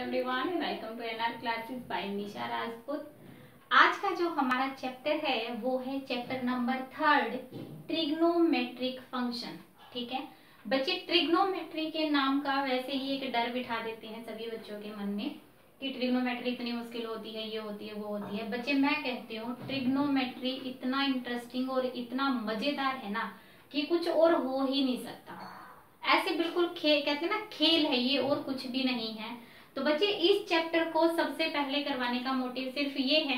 Everyone, welcome to NR classes by Nisha Rajput. आज का जो हमारा चैप्टर है वो है चैप्टर नंबर 3, ट्रिग्नोमेट्रिक फंक्शन। ठीक है बच्चे, ट्रिग्नोमेट्री के नाम का वैसे ही एक डर बिठा देते हैं सभी बच्चों के मन में कि ट्रिग्नोमेट्री इतनी मुश्किल होती है, ये होती है, वो होती है। बच्चे मैं कहती हूँ ट्रिग्नोमेट्री इतना इंटरेस्टिंग और इतना मजेदार है ना कि कुछ और हो ही नहीं सकता। ऐसे बिल्कुल कहते हैं ना, खेल है ये और कुछ भी नहीं है। तो बच्चे इस चैप्टर को सबसे पहले करवाने का मोटिव सिर्फ ये है,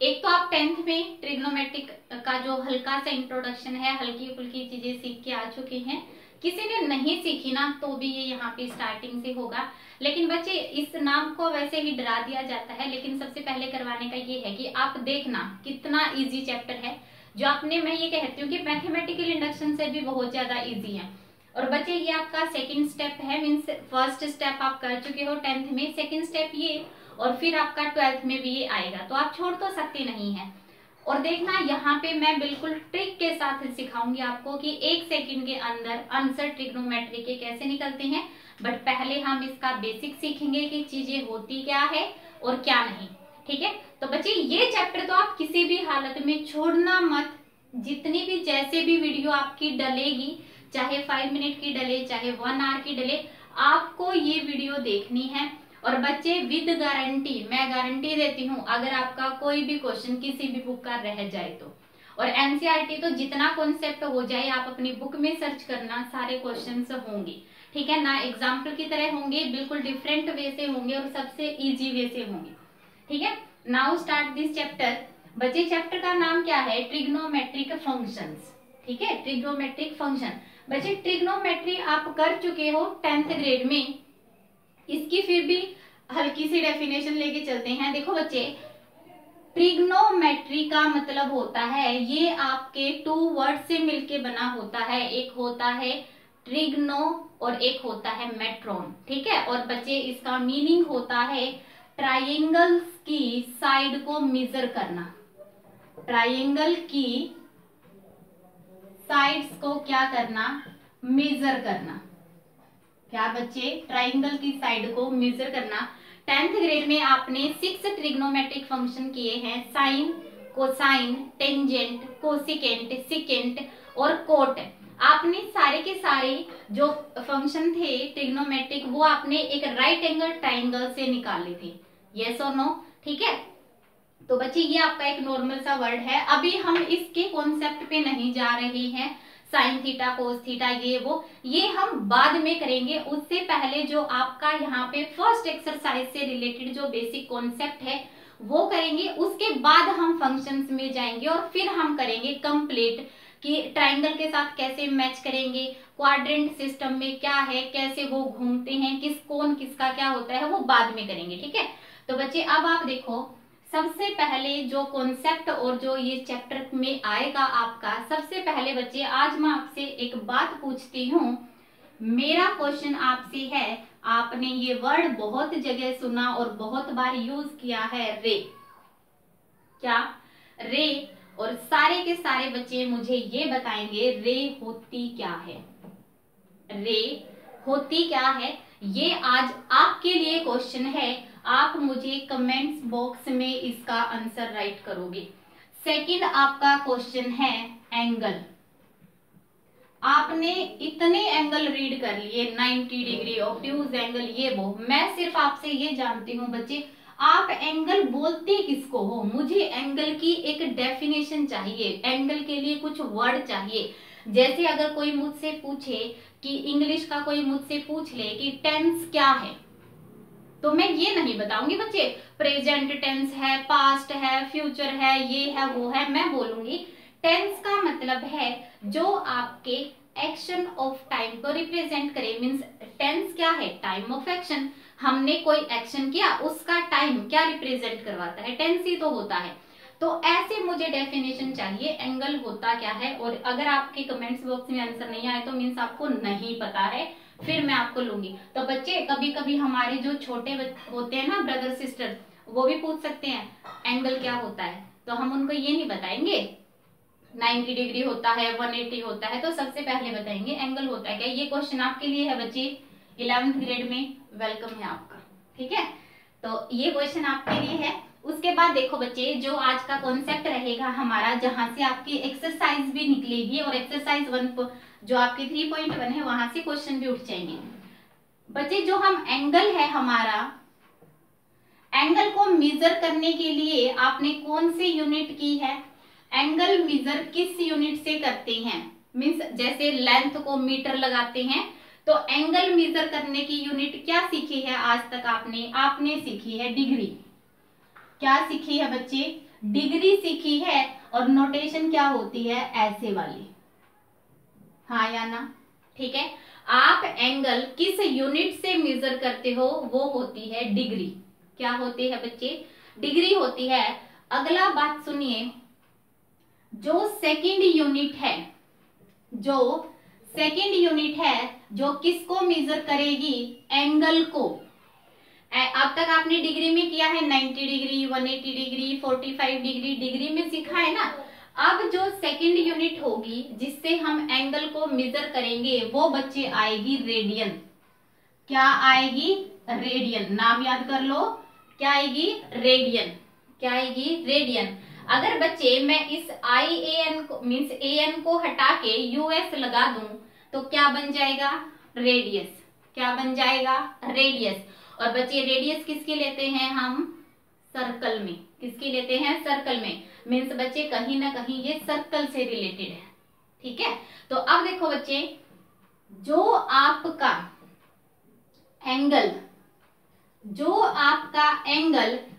एक तो आप 10th में ट्रिग्नोमेट्रिक का जो हल्का सा इंट्रोडक्शन है, हल्की फुल्की चीजें सीख के आ चुके हैं। किसी ने नहीं सीखी ना तो भी ये यहाँ पे स्टार्टिंग से होगा। लेकिन बच्चे इस नाम को वैसे ही डरा दिया जाता है, लेकिन सबसे पहले करवाने का ये है कि आप देखना कितना इजी चैप्टर है। जो आपने, मैं ये कहती हूँ कि मैथमेटिकल इंडक्शन से भी बहुत ज्यादा इजी है। और बच्चे ये आपका सेकंड स्टेप है, मीन्स फर्स्ट स्टेप आप कर चुके हो 10th में, सेकंड स्टेप ये, और फिर आपका 12th में भी ये आएगा, तो आप छोड़ तो सकते नहीं है। और देखना यहाँ पे मैं बिल्कुल ट्रिक के साथ सिखाऊंगी आपको कि 1 सेकंड के अंदर आंसर ट्रिग्नोमेट्री के कैसे निकलते हैं। बट पहले हम इसका बेसिक सीखेंगे कि चीजें होती क्या है और क्या नहीं। ठीक है, तो बच्चे ये चैप्टर तो आप किसी भी हालत में छोड़ना मत। जितनी भी जैसे भी वीडियो आपकी डलेगी, चाहे 5 मिनट की डले, चाहे 1 आवर की डले, आपको ये वीडियो देखनी है। और बच्चे विद गारंटी, मैं गारंटी देती हूँ, अगर आपका कोई भी क्वेश्चन किसी भी बुक का रह जाए तो, और एनसीईआरटी तो जितना कॉन्सेप्ट हो जाए आप अपनी बुक में सर्च करना, सारे क्वेश्चंस होंगे। ठीक है ना, एग्जाम्पल की तरह होंगे, बिल्कुल डिफरेंट वे से होंगे और सबसे इजी वे से होंगे। ठीक है, नाउ स्टार्ट दिस चैप्टर। बच्चे चैप्टर का नाम क्या है? Trigonometric functions. ठीक है, ट्रिग्नोमेट्रिक फंक्शन। बच्चे ट्रिग्नोमेट्री आप कर चुके हो 10th ग्रेड में, इसकी फिर भी हल्की सी डेफिनेशन लेके चलते हैं। देखो बच्चे, ट्रिग्नोमेट्री का मतलब होता है, ये आपके 2 वर्ड से मिलके बना होता है। एक होता है ट्रिग्नो और एक होता है मेट्रोन। ठीक है, और बच्चे इसका मीनिंग होता है ट्राइंगल्स की साइड को मेजर करना। ट्राइंगल की साइड्स को क्या करना? मेजर करना। क्या बच्चे? ट्राइंगल की साइड को मेजर करना। 10th ग्रेड में आपने 6 ट्रिग्नोमेट्रिक फंक्शन किए हैं, sine, cosine, tangent, cosecant, secant और कोट। आपने सारे के सारे जो फंक्शन थे ट्रिग्नोमेट्रिक, वो आपने एक राइट एंगल ट्राइंगल से निकाले थे। यस और नो? ठीक है, तो बच्चे ये आपका एक नॉर्मल सा वर्ड है। अभी हम इसके कॉन्सेप्ट पे नहीं जा रहे हैं, साइन थीटा, कोस थीटा, ये हम बाद में करेंगे। उससे पहले जो आपका यहाँ पे फर्स्ट एक्सरसाइज से रिलेटेड जो बेसिक कॉन्सेप्ट है वो करेंगे। उसके बाद हम फंक्शंस में जाएंगे और फिर हम करेंगे कंप्लीट कि ट्राइंगल के साथ कैसे मैच करेंगे, क्वाड्रेंट सिस्टम में क्या है, कैसे वो घूमते हैं, किस कोण किसका क्या होता है, वो बाद में करेंगे। ठीक है, तो बच्चे अब आप देखो, सबसे पहले जो कॉन्सेप्ट और जो ये चैप्टर में आएगा आपका, सबसे पहले बच्चे आज मैं आपसे एक बात पूछती हूँ। मेरा क्वेश्चन आपसे है, आपने ये वर्ड बहुत जगह सुना और बहुत बार यूज किया है, रे। क्या? रे। और सारे के सारे बच्चे मुझे ये बताएंगे रे होती क्या है। रे होती क्या है, ये आज आपके लिए क्वेश्चन है। आप मुझे कमेंट्स बॉक्स में इसका आंसर राइट करोगे। सेकंड आपका क्वेश्चन है एंगल। आपने इतने एंगल रीड कर लिए, 90 डिग्री, ऑब्ट्यूज एंगल, ये वो। मैं सिर्फ आपसे ये जानती हूँ बच्चे, आप एंगल बोलते किसको हो? मुझे एंगल की एक डेफिनेशन चाहिए, एंगल के लिए कुछ वर्ड चाहिए। जैसे अगर कोई मुझसे पूछे कि इंग्लिश का कोई मुझसे पूछ ले कि टेंस क्या है, तो मैं ये नहीं बताऊंगी बच्चे प्रेजेंट टेंस है, पास्ट है, फ्यूचर है, ये है, वो है। मैं बोलूंगी टेंस का मतलब है जो आपके एक्शन ऑफ टाइम को रिप्रेजेंट करे। मींस टेंस क्या है? Time of action. हमने कोई एक्शन किया, उसका टाइम क्या रिप्रेजेंट करवाता है? टेंस ही तो होता है। तो ऐसे मुझे डेफिनेशन चाहिए एंगल होता क्या है। और अगर आपके कमेंट्स बॉक्स में आंसर नहीं आए तो मीन्स आपको नहीं पता है, फिर मैं आपको लूंगी। तो बच्चे कभी कभी हमारे जो छोटे होते हैं ना, ब्रदर सिस्टर, वो भी पूछ सकते हैं एंगल क्या होता है, तो हम उनको ये नहीं बताएंगे 90 डिग्री होता है, 180 होता है, तो सबसे पहले बताएंगे एंगल होता है क्या। ये क्वेश्चन आपके लिए है बच्चे, 11th ग्रेड में वेलकम है आपका। ठीक है, तो ये क्वेश्चन आपके लिए है। उसके बाद देखो बच्चे, जो आज का कॉन्सेप्ट रहेगा हमारा, जहां से आपकी एक्सरसाइज भी निकलेगी और एक्सरसाइज 1 जो आपकी 3.1 है वहां से क्वेश्चन भी उठ जाएंगे। बच्चे जो हम एंगल है हमारा, एंगल को मेजर करने के लिए आपने कौन सी यूनिट की है? एंगल मेजर किस यूनिट से करते हैं? मीन्स जैसे लेंथ को मीटर लगाते हैं, तो एंगल मेजर करने की यूनिट क्या सीखी है आज तक आपने सीखी है डिग्री। क्या सीखी है बच्चे? डिग्री सीखी है। और नोटेशन क्या होती है? ऐसे वाली, हाँ या ना? ठीक है, आप एंगल किस यूनिट से मेजर करते हो वो होती है डिग्री। क्या होती है बच्चे? डिग्री होती है। अगला बात सुनिए, जो सेकंड यूनिट है जो किसको मेजर करेगी? एंगल को। अब तक आपने डिग्री में किया है 90 डिग्री, 180 डिग्री, 45 डिग्री, डिग्री में सीखा है ना। अब जो सेकंड यूनिट होगी जिससे हम एंगल को मेजर करेंगे वो बच्चे आएगी रेडियन। क्या आएगी? रेडियन। नाम याद कर लो, क्या आएगी? रेडियन। क्या आएगी? रेडियन। अगर बच्चे मैं इस IAN को मीन्स AN को हटा के US लगा दूं तो क्या बन जाएगा? रेडियस। क्या बन जाएगा? रेडियस। और बच्चे रेडियस किसकी लेते हैं हम? सर्कल में। किसकी लेते हैं? सर्कल में। मीन्स बच्चे कहीं ना कहीं ये सर्कल से रिलेटेड है। ठीक है, तो अब देखो बच्चे, जो आपका एंगल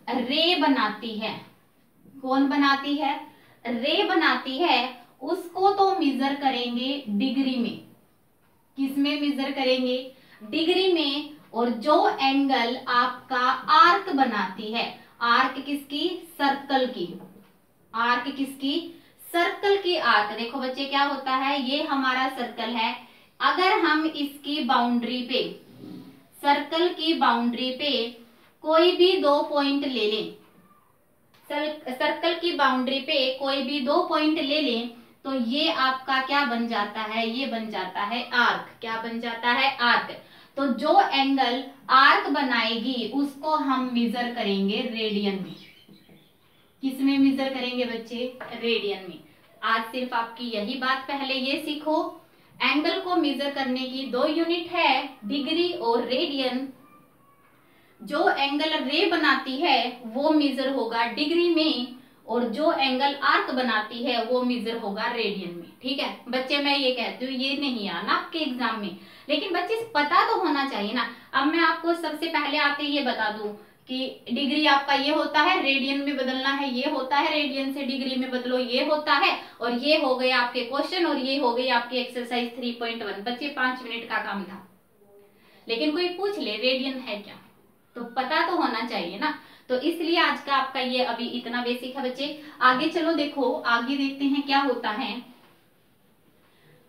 रे बनाती है, कौन बनाती है? रे बनाती है, उसको तो मेजर करेंगे डिग्री में। किस में मेजर करेंगे? डिग्री में। और जो एंगल आपका आर्क बनाती है, आर्क किसकी? सर्कल की। आर्क किसकी? सर्कल की आर्क। देखो बच्चे क्या होता है, ये हमारा सर्कल है। अगर हम इसकी बाउंड्री पे, सर्कल की बाउंड्री पे कोई भी 2 पॉइंट ले लें, सर्कल की बाउंड्री पे कोई भी 2 पॉइंट ले लें, तो ये आपका क्या बन जाता है? ये बन जाता है आर्क। क्या बन जाता है? आर्क। तो जो एंगल आर्क बनाएगी उसको हम मेजर करेंगे रेडियन में। किस में मेजर करेंगे बच्चे? रेडियन में। आज सिर्फ आपकी यही बात पहले ये सीखो, एंगल को मेजर करने की 2 यूनिट है, डिग्री और रेडियन। जो एंगल रे बनाती है वो मेजर होगा डिग्री में, और जो एंगल आर्क बनाती है वो मेजर होगा रेडियन में। ठीक है बच्चे, मैं ये कहती हूँ ये नहीं आना आपके एग्जाम में, लेकिन बच्चे पता तो होना चाहिए ना। अब मैं आपको सबसे पहले आते ये बता दूं कि डिग्री आपका ये होता है, रेडियन में बदलना है ये होता है, रेडियन से डिग्री में बदलो ये होता है, और ये हो गए आपके क्वेश्चन और ये हो गई आपकी एक्सरसाइज 3.1। बच्चे 5 मिनट का काम था, लेकिन कोई पूछ ले रेडियन है क्या, तो पता तो होना चाहिए ना। तो इसलिए आज का आपका ये अभी इतना बेसिक है बच्चे। आगे चलो, देखो आगे देखते हैं क्या होता है।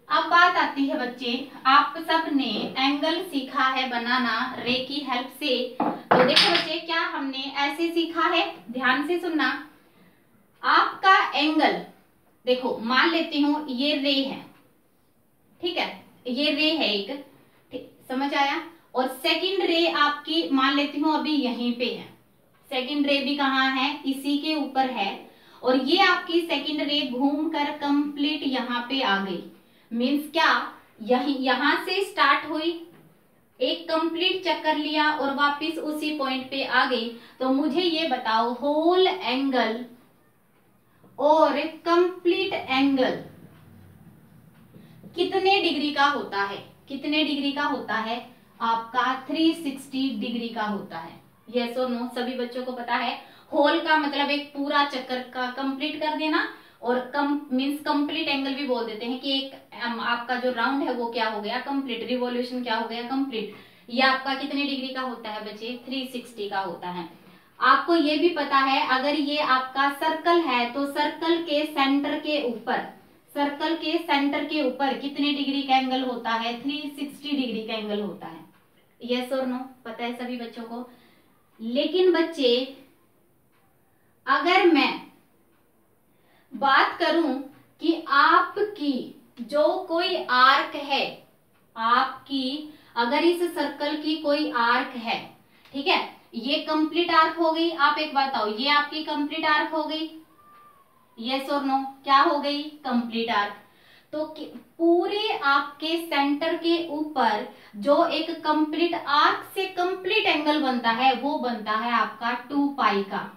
अब बात आती है बच्चे, आप सब ने एंगल सीखा है बनाना रे की हेल्प से। तो देखो बच्चे, क्या हमने ऐसे सीखा है? ध्यान से सुनना। आपका एंगल देखो, मान लेती हूं ये रे है, ठीक है, ये रे है एक, ठीक, समझ आया। और सेकंड रे आपकी मान लेती हूं अभी यहीं पे है, सेकंड रे भी कहाँ है? इसी के ऊपर है। और ये आपकी सेकंड रे घूमकर कंप्लीट यहाँ पे आ गई। मीन्स क्या, यहां से स्टार्ट हुई, एक कंप्लीट चक्कर लिया और वापस उसी पॉइंट पे आ गई। तो मुझे ये बताओ, होल एंगल और कंप्लीट एंगल कितने डिग्री का होता है? कितने डिग्री का होता है? आपका 360 डिग्री का होता है। यस और नो? सभी बच्चों को पता है। होल का मतलब एक पूरा चक्कर का कंप्लीट कर देना, और मीन्स कंप्लीट एंगल भी बोल देते हैं कि एक आपका जो राउंड है वो क्या हो गया? कंप्लीट। रिवॉल्यूशन क्या हो गया? कंप्लीट। ये आपका कितने डिग्री का होता है बच्चे? 360 का होता है। आपको ये भी पता है, अगर ये आपका सर्कल है तो सर्कल के सेंटर के ऊपर, सर्कल के सेंटर के ऊपर कितने डिग्री का एंगल होता है? 360 डिग्री का एंगल होता है। यस और नो? पता है सभी बच्चों को। लेकिन बच्चे अगर मैं बात करूं कि आपकी जो कोई आर्क है, आपकी अगर इस सर्कल की कोई आर्क है, ठीक है, ये कंप्लीट आर्क हो गई। आप एक बात बताओ, ये आपकी कंप्लीट आर्क हो गई, यस और नो, क्या हो गई, कंप्लीट आर्क। तो पूरे आपके सेंटर के ऊपर जो एक कंप्लीट आर्क से कंप्लीट एंगल बनता है वो बनता है आपका 2 पाई का।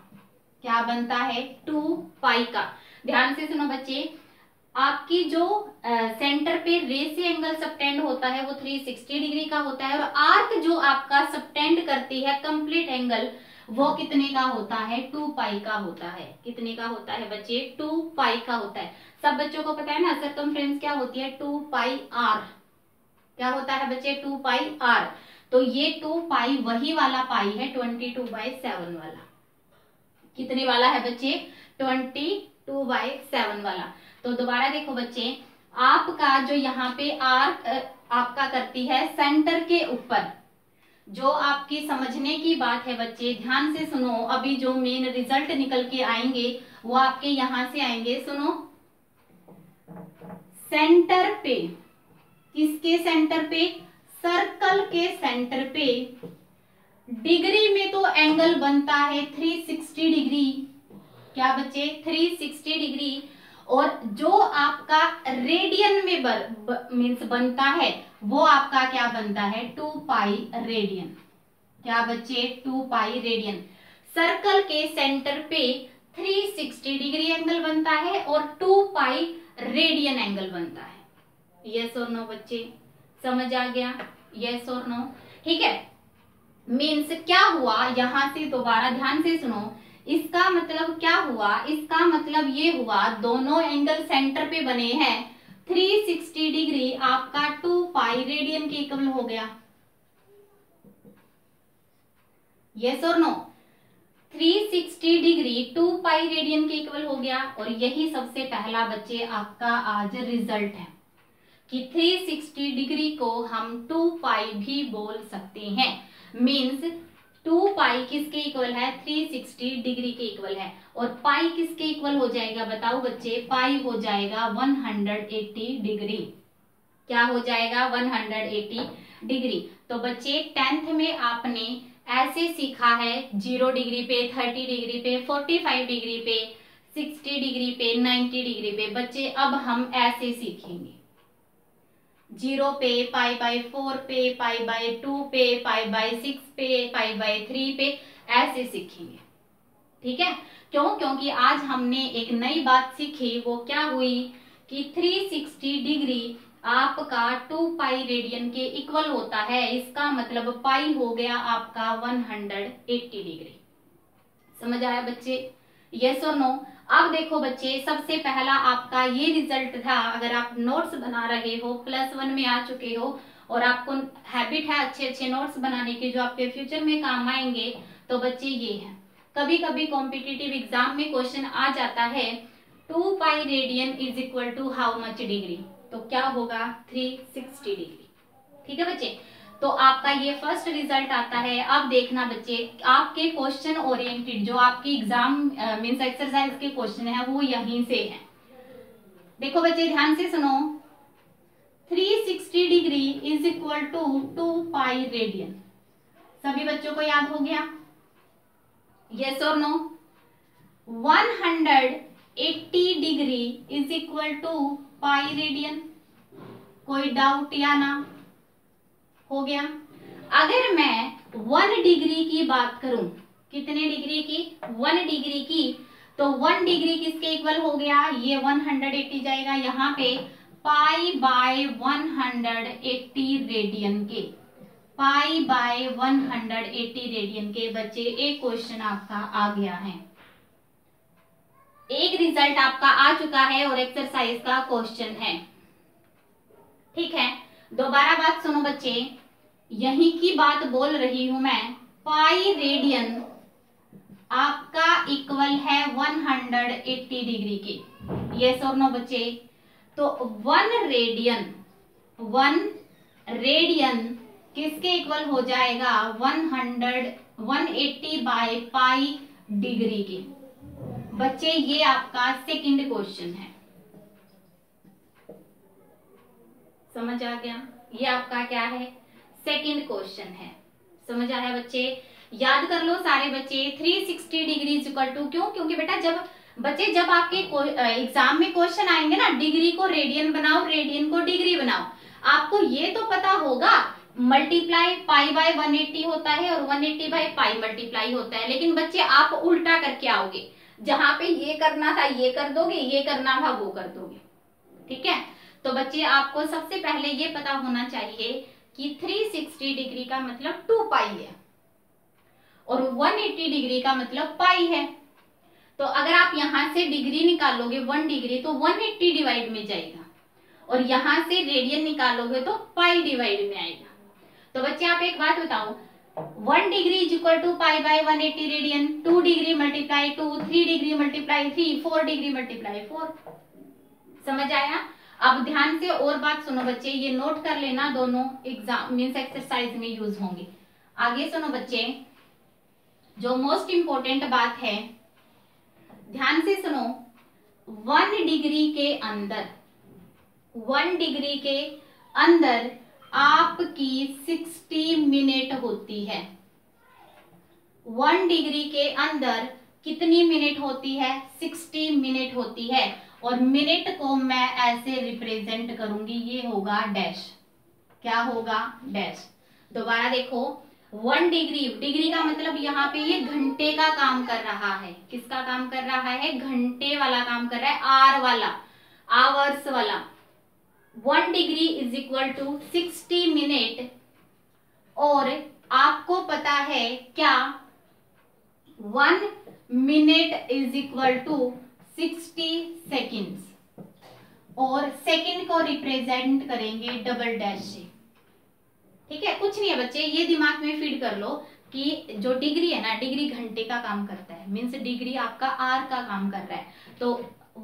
क्या बनता है, 2 पाई का। ध्यान से सुनो बच्चे, आपकी जो सेंटर पे रे से एंगल सबटेंड होता है वो 360 डिग्री का होता है, और आर्क जो आपका सबटेंड करती है कंप्लीट एंगल वो कितने का होता है, 2 पाई का होता है। कितने का होता है बच्चे, 2 पाई का होता है। सब बच्चों को पता है ना सर्कमफ्रेंस क्या होती है, 2 पाई आर। क्या होता है बच्चे, 2 पाई आर। तो ये 2 पाई वही वाला पाई है 22/7 वाला। कितने वाला है बच्चे, 22/7 वाला। तो दोबारा देखो बच्चे, आपका जो यहाँ पे आर्क आपका करती है सेंटर के ऊपर, जो आपकी समझने की बात है बच्चे, ध्यान से सुनो। अभी जो मेन रिजल्ट निकल के आएंगे वो आपके यहां से आएंगे, सुनो। सेंटर पे, किसके सेंटर पे, सर्कल के सेंटर पे डिग्री में तो एंगल बनता है 360 डिग्री। क्या बच्चे, 360 डिग्री। और जो आपका रेडियन में मीन्स बनता है वो आपका क्या बनता है, 2 पाई रेडियन। क्या बच्चे, 2 पाई रेडियन। सर्कल के सेंटर पे 360 डिग्री एंगल बनता है और 2 पाई रेडियन एंगल बनता है। यस और नो बच्चे, समझ आ गया, यस और नो, ठीक है। मीन्स क्या हुआ, यहां से दोबारा ध्यान से सुनो, इसका मतलब क्या हुआ, इसका मतलब ये हुआ दोनों एंगल सेंटर पे बने हैं 360 डिग्री, आपका 2 पाई रेडियन के इक्वल हो गया। यस और नो, 360 डिग्री 2 पाई रेडियन के इक्वल हो गया। और यही सबसे पहला बच्चे आपका आज रिजल्ट है कि 360 डिग्री को हम 2 पाई भी बोल सकते हैं। मीन्स 2 पाई किसके इक्वल है, 360 डिग्री के इक्वल है। और पाई किसके इक्वल हो जाएगा, बताओ बच्चे, पाई हो जाएगा 180 डिग्री। क्या हो जाएगा, 180 डिग्री। तो बच्चे 10th में आपने ऐसे सीखा है 0 डिग्री पे, 30 डिग्री पे, 45 डिग्री पे, 60 डिग्री पे, 90 डिग्री पे। बच्चे अब हम ऐसे सीखेंगे 0 पे, π/4 पे, π/2 पे, π/6 पे, π/3 पे, ऐसे सीखेंगे। ठीक है, क्यों, क्योंकि आज हमने एक नई बात सीखी। वो क्या हुई कि 360 डिग्री आपका 2 पाई रेडियन के इक्वल होता है। इसका मतलब पाई हो गया आपका 180 डिग्री। समझ आया बच्चे, यस और नो। अब देखो बच्चे, सबसे पहला आपका ये रिजल्ट था। अगर आप नोट्स बना रहे हो, +1 में आ चुके हो और आपको हैबिट है अच्छे अच्छे नोट्स बनाने की जो आपके फ्यूचर में काम आएंगे, तो बच्चे ये है, कभी कभी कॉम्पिटिटिव एग्जाम में क्वेश्चन आ जाता है 2 pi radian is equal to how much degree. तो क्या होगा, 360 डिग्री। ठीक है बच्चे, तो आपका ये फर्स्ट रिजल्ट आता है। अब देखना बच्चे, आपके क्वेश्चन ओरिएंटेड जो आपकी एग्जाम मींस एक्सरसाइज के क्वेश्चन है वो यहीं से है। देखो बच्चे ध्यान से सुनो, 360 degree is equal to 2 pi radian. सभी बच्चों को याद हो गया, यस और no. 180 degree is equal to pi radian. कोई डाउट या ना, हो गया। अगर मैं 1 डिग्री की बात करूं, कितने डिग्री की, 1 डिग्री की, तो 1 डिग्री किसके इक्वल हो गया, ये 180 जाएगा यहाँ पे, π/180 रेडियन के, π/180 रेडियन के। बच्चे एक क्वेश्चन आपका आ गया है, एक रिजल्ट आपका आ चुका है और एक्सरसाइज का क्वेश्चन है। ठीक है, दोबारा बात सुनो बच्चे, यही की बात बोल रही हूं मैं। पाई रेडियन आपका इक्वल है 180 डिग्री के, यस और नो बच्चे। तो 1 रेडियन किसके इक्वल हो जाएगा, 180 बाय पाई डिग्री के। बच्चे ये आपका सेकंड क्वेश्चन है, समझ आ गया, ये आपका क्या है, सेकंड क्वेश्चन है। समझ आया बच्चे? याद कर लो सारे बच्चे, 360 डिग्री इज इक्वल टू, क्यों? क्योंकि बेटा जब आपके एग्जाम में क्वेश्चन आएंगे ना, डिग्री को रेडियन बनाओ, रेडियन को डिग्री बनाओ, आपको ये तो पता होगा मल्टीप्लाई पाई बाय 180 होता है और 180 बाय पाई मल्टीप्लाई होता है, लेकिन बच्चे आप उल्टा करके आओगे, जहां पे ये करना था ये कर दोगे, ये करना था वो कर दोगे। ठीक है, तो बच्चे आपको सबसे पहले ये पता होना चाहिए कि 360 डिग्री का मतलब 2 पाई है और 180 डिग्री का मतलब पाई है। तो अगर आप यहां से डिग्री निकालोगे 1 डिग्री तो 180 डिवाइड में जाएगा, और यहां से रेडियन निकालोगे तो पाई डिवाइड में आएगा। तो बच्चे आप एक बात बताओ, 1 degree is equal to pi by 180 radian, 2 degree multiply 2, 3 degree multiply 3, 4 degree multiply 4। समझ आया? अब ध्यान से और बात सुनो बच्चे, ये नोट कर लेना, दोनों एग्जाम मीन्स एक्सरसाइज में यूज होंगे। आगे सुनो बच्चे, जो मोस्ट इंपॉर्टेंट बात है, ध्यान से सुनो, 1 डिग्री के अंदर, 1 डिग्री के अंदर आपकी 60 मिनट होती है। 1 डिग्री के अंदर कितनी मिनट होती है? 60 मिनट होती है, और मिनट को मैं ऐसे रिप्रेजेंट करूंगी, ये होगा डैश। क्या होगा? डैश। दोबारा देखो, 1 डिग्री, डिग्री का मतलब यहाँ पे ये घंटे का काम कर रहा है। किसका काम कर रहा है? घंटे वाला काम कर रहा है, आर वाला, आवर्स वाला। 1 degree is equal to 60 minute, और आपको पता है क्या? 1 minute is equal to 60 seconds, और सेकेंड को रिप्रेजेंट करेंगे डबल डैश से। ठीक है, कुछ नहीं है बच्चे, ये दिमाग में फीड कर लो कि जो डिग्री है ना, डिग्री घंटे का काम करता है, मीन्स डिग्री आपका आर का काम कर रहा है। तो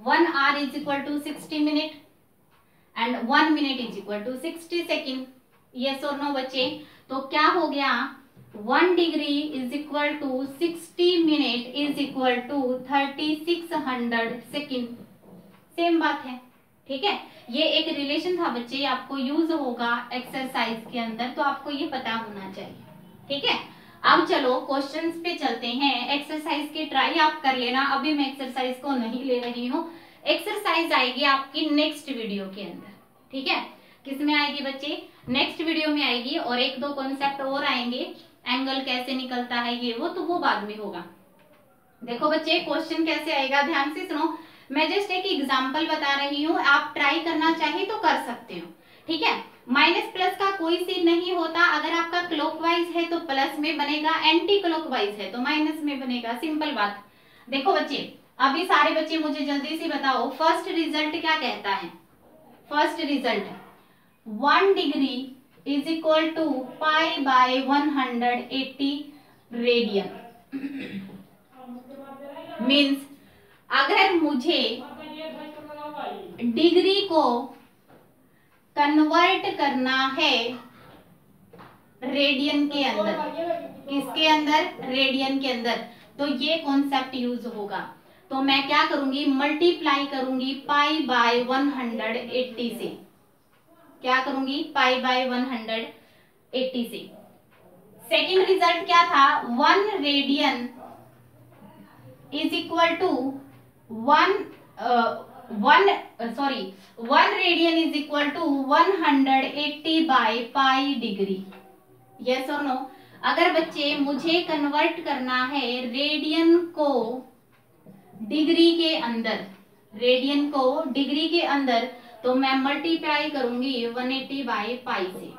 1 hour is equal to 60 minute and 1 minute is equal to 60 second. Yes और नो बच्चे? तो क्या हो गया? 1 degree is equal to 60 minute is equal to 3600 second. Same बात है। ठीक है, ये एक रिलेशन था बच्चे, आपको यूज होगा एक्सरसाइज के अंदर, तो आपको ये पता होना चाहिए। ठीक है, अब चलो क्वेश्चंस पे चलते हैं। एक्सरसाइज की ट्राई आप कर लेना, अभी मैं एक्सरसाइज को नहीं ले रही हूँ, एक्सरसाइज आएगी आपकी नेक्स्ट वीडियो के अंदर। ठीक है, किस में आएगी बच्चे? नेक्स्ट वीडियो में आएगी, और 1-2 कॉन्सेप्ट और आएंगे, एंगल कैसे निकलता है ये वो, तो वो बाद में होगा। देखो बच्चे, क्वेश्चन कैसे आएगा, ध्यान से सुनो, मैं जस्ट एक एग्जांपल बता रही हूँ, आप ट्राई करना चाहे तो कर सकते हो। ठीक है, माइनस प्लस का कोई सीन नहीं होता, अगर आपका क्लॉकवाइज है तो प्लस में बनेगा, एंटी क्लॉकवाइज है तो माइनस में बनेगा, सिंपल बात। देखो बच्चे, अभी सारे बच्चे मुझे जल्दी से बताओ, फर्स्ट रिजल्ट क्या कहता है? First result 1 degree is equal to pi by 180 radian. Means अगर मुझे डिग्री को कन्वर्ट करना है रेडियन के अंदर, किसके अंदर? रेडियन के अंदर, तो ये कॉन्सेप्ट यूज होगा। तो मैं क्या करूंगी? मल्टीप्लाई करूंगी पाई बाय 180 से। क्या करूंगी? पाई बाय 180 से। सेकेंड रिजल्ट क्या था? 1 radian is equal to 1 radian is equal to 180 by pi degree. Yes और नो? अगर बच्चे मुझे कन्वर्ट करना है रेडियन को डिग्री के अंदर, रेडियन को डिग्री के अंदर, तो मैं मल्टीप्लाई करूंगी 180 बाय पाई से।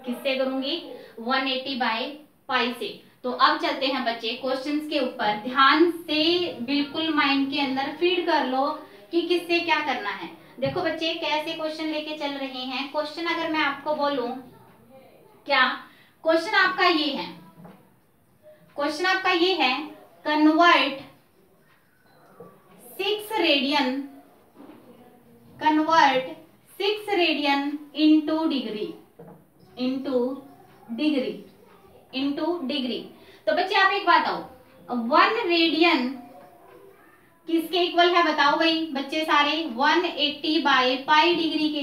किससे करूंगी? 180 बाय पाई से। तो अब चलते हैं बच्चे क्वेश्चंस के ऊपर, ध्यान से बिल्कुल माइंड के अंदर फीड कर लो कि किससे क्या करना है। देखो बच्चे, कैसे क्वेश्चन लेके चल रहे हैं। क्वेश्चन अगर मैं आपको बोलूं, क्या क्वेश्चन आपका ये है? क्वेश्चन आपका ये है, convert 6 radian, convert 6 radian into degree, into degree, into degree. तो बच्चे आप एक बात आओ, 1 रेडियन किसके इक्वल है बताओ भाई बच्चे सारे? 180 बाय पाई डिग्री के।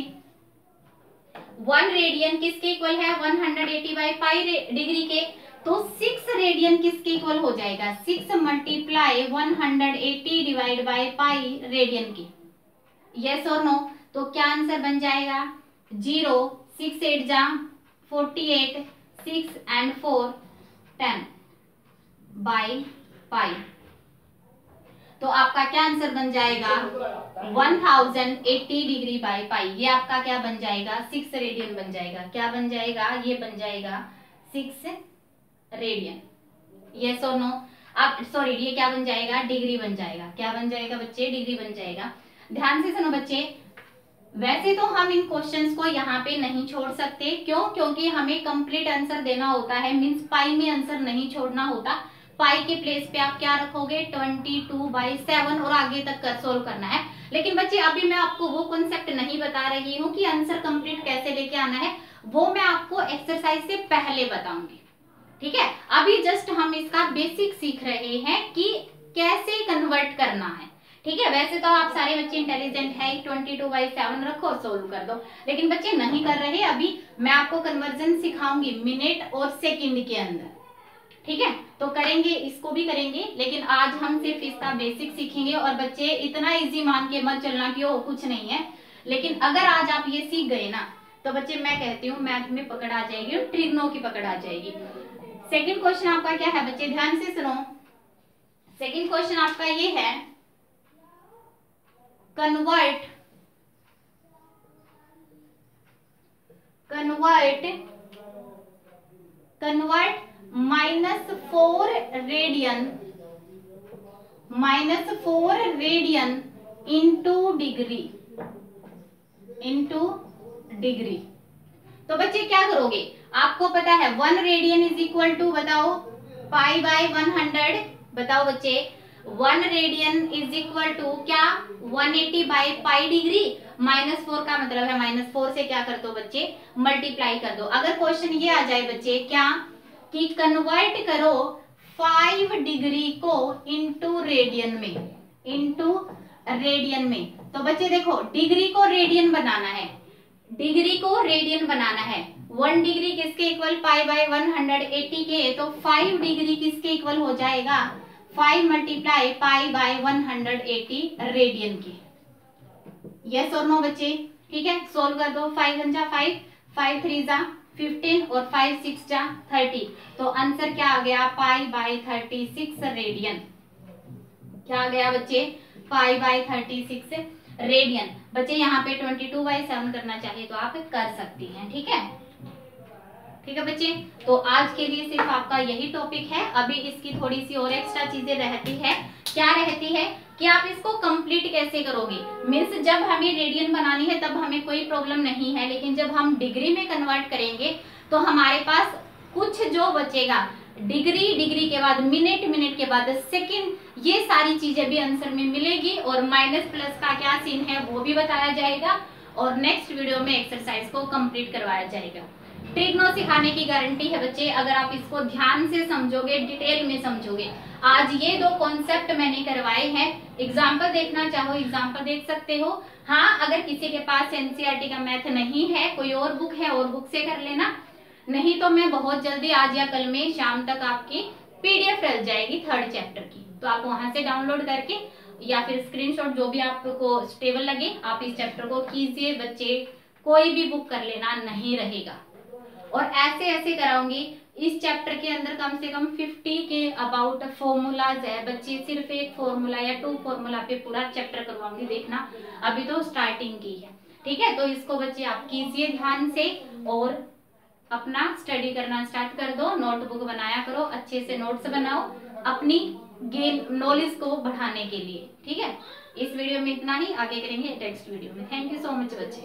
1 रेडियन किसके इक्वल है 180 बाई पाई डिग्री के, तो 6 रेडियन किसके इक्वल हो जाएगा 6 multiply 180 divide by pi radian की। यस और नो? तो क्या आंसर बन जाएगा 0, 6 8 जा 48, 6 and 4 10 बाई पाई। तो आपका क्या आंसर बन जाएगा 1080 डिग्री बाई पाई। ये आपका क्या बन जाएगा 6 रेडियन बन जाएगा। क्या बन जाएगा? ये बन जाएगा 6 रेडियन। यस और नो? आप सॉरी, ये क्या बन जाएगा डिग्री बन जाएगा। क्या बन जाएगा बच्चे? डिग्री बन जाएगा। ध्यान से सुनो बच्चे, वैसे तो हम इन क्वेश्चंस को यहाँ पे नहीं छोड़ सकते। क्यों? क्योंकि हमें कंप्लीट आंसर देना होता है, मींस पाई में आंसर नहीं छोड़ना होता। पाई के प्लेस पे आप क्या रखोगे 22/7 और आगे तक कर सोल्व करना है। लेकिन बच्चे अभी मैं आपको वो कॉन्सेप्ट नहीं बता रही हूँ कि आंसर कंप्लीट कैसे लेके आना है, वो मैं आपको एक्सरसाइज से पहले बताऊंगी। ठीक है, अभी जस्ट हम इसका बेसिक सीख रहे हैं कि कैसे कन्वर्ट करना है। ठीक है, वैसे तो आप सारे बच्चे इंटेलिजेंट है, 22/7 रखो सोल्व कर दो, लेकिन बच्चे नहीं कर रहे। अभी मैं आपको कन्वर्जन सिखाऊंगी मिनट और सेकंड के अंदर। ठीक है, तो करेंगे, इसको भी करेंगे, लेकिन आज हम सिर्फ इसका बेसिक सीखेंगे। और बच्चे इतना इजी मान के मत चलना कि वो कुछ नहीं है, लेकिन अगर आज आप ये सीख गए ना तो बच्चे मैं कहती हूँ मैथ में पकड़ आ जाएगी और ट्रिग्नो की पकड़ आ जाएगी। सेकंड क्वेश्चन आपका क्या है बच्चे? ध्यान से सुनो। सेकंड क्वेश्चन आपका ये है कन्वर्ट -4 रेडियन इंटू डिग्री। तो बच्चे क्या करोगे? आपको पता है 1 रेडियन इज इक्वल टू, बताओ, पाई बाय 100। बताओ बच्चे 1 रेडियन इज इक्वल टू क्या 180 बाई पाई डिग्री। -4 का मतलब है -4 से क्या कर दो बच्चे मल्टीप्लाई कर दो। अगर क्वेश्चन ये आ जाए बच्चे क्या कि कन्वर्ट करो 5 डिग्री को इंटू रेडियन में, तो बच्चे देखो डिग्री को रेडियन बनाना है, 1 डिग्री किसके इक्वल पाई बाय 180 के, तो 5 डिग्री किसके इक्वल हो जाएगा 5 मल्टीप्लाई पाई बाय 180 रेडियन की। यस और नो बच्चे? ठीक है, सोल्व कर दो। 5 1 जा 5, 5 3 जा 15 और 5 6 जा 30। तो आंसर क्या आ गया पाई बाय 36 रेडियन। क्या आ गया बच्चे? Pi by 36 radian. बच्चे यहाँ पे 22/7 करना चाहिए तो आप कर सकती हैं। ठीक है, ठीक है बच्चे, तो आज के लिए सिर्फ आपका यही टॉपिक है। अभी इसकी थोड़ी सी और एक्स्ट्रा चीजें रहती है। क्या रहती है कि आप इसको कंप्लीट कैसे करोगे। मीन्स जब हमें रेडियन बनानी है तब हमें कोई प्रॉब्लम नहीं है, लेकिन जब हम डिग्री में कन्वर्ट करेंगे तो हमारे पास कुछ जो बचेगा डिग्री के बाद मिनट के बाद सेकंड, ये सारी चीजें भी आंसर में मिलेगी। और माइनस प्लस का क्या सीन है वो भी बताया जाएगा और नेक्स्ट वीडियो में एक्सरसाइज को कंप्लीट करवाया जाएगा। ट्रिग्नो सिखाने की गारंटी है बच्चे, अगर आप इसको ध्यान से समझोगे, डिटेल में समझोगे। आज ये 2 कॉन्सेप्ट मैंने करवाए हैं। एग्जाम्पल देखना चाहो एग्जाम्पल देख सकते हो। हाँ, अगर किसी के पास एनसीईआरटी का मैथ नहीं है, कोई और बुक है और बुक से कर लेना, नहीं तो मैं बहुत जल्दी आज या कल में शाम तक आपकी पीडीएफ डल जाएगी 3rd चैप्टर की, तो आप वहां से डाउनलोड करके या फिर स्क्रीनशॉट जो भी आपको स्टेबल लगे आप इस चैप्टर को कीजिए। बच्चे कोई भी बुक कर लेना नहीं रहेगा। और ऐसे कराऊंगी इस चैप्टर के अंदर कम से कम 50 के अबाउट फॉर्मूलाज है बच्चे। सिर्फ एक फॉर्मूला या 2 फॉर्मूला पे पूरा चैप्टर करवाऊंगी, देखना अभी तो स्टार्टिंग की है। ठीक है, तो इसको बच्चे आप कीजिए ध्यान से और अपना स्टडी करना स्टार्ट कर दो। नोटबुक बनाया करो, अच्छे से नोट्स बनाओ अपनी गेन नॉलेज को बढ़ाने के लिए। ठीक है, इस वीडियो में इतना ही, आगे करेंगे नेक्स्ट वीडियो में। थैंक यू सो मच बच्चे।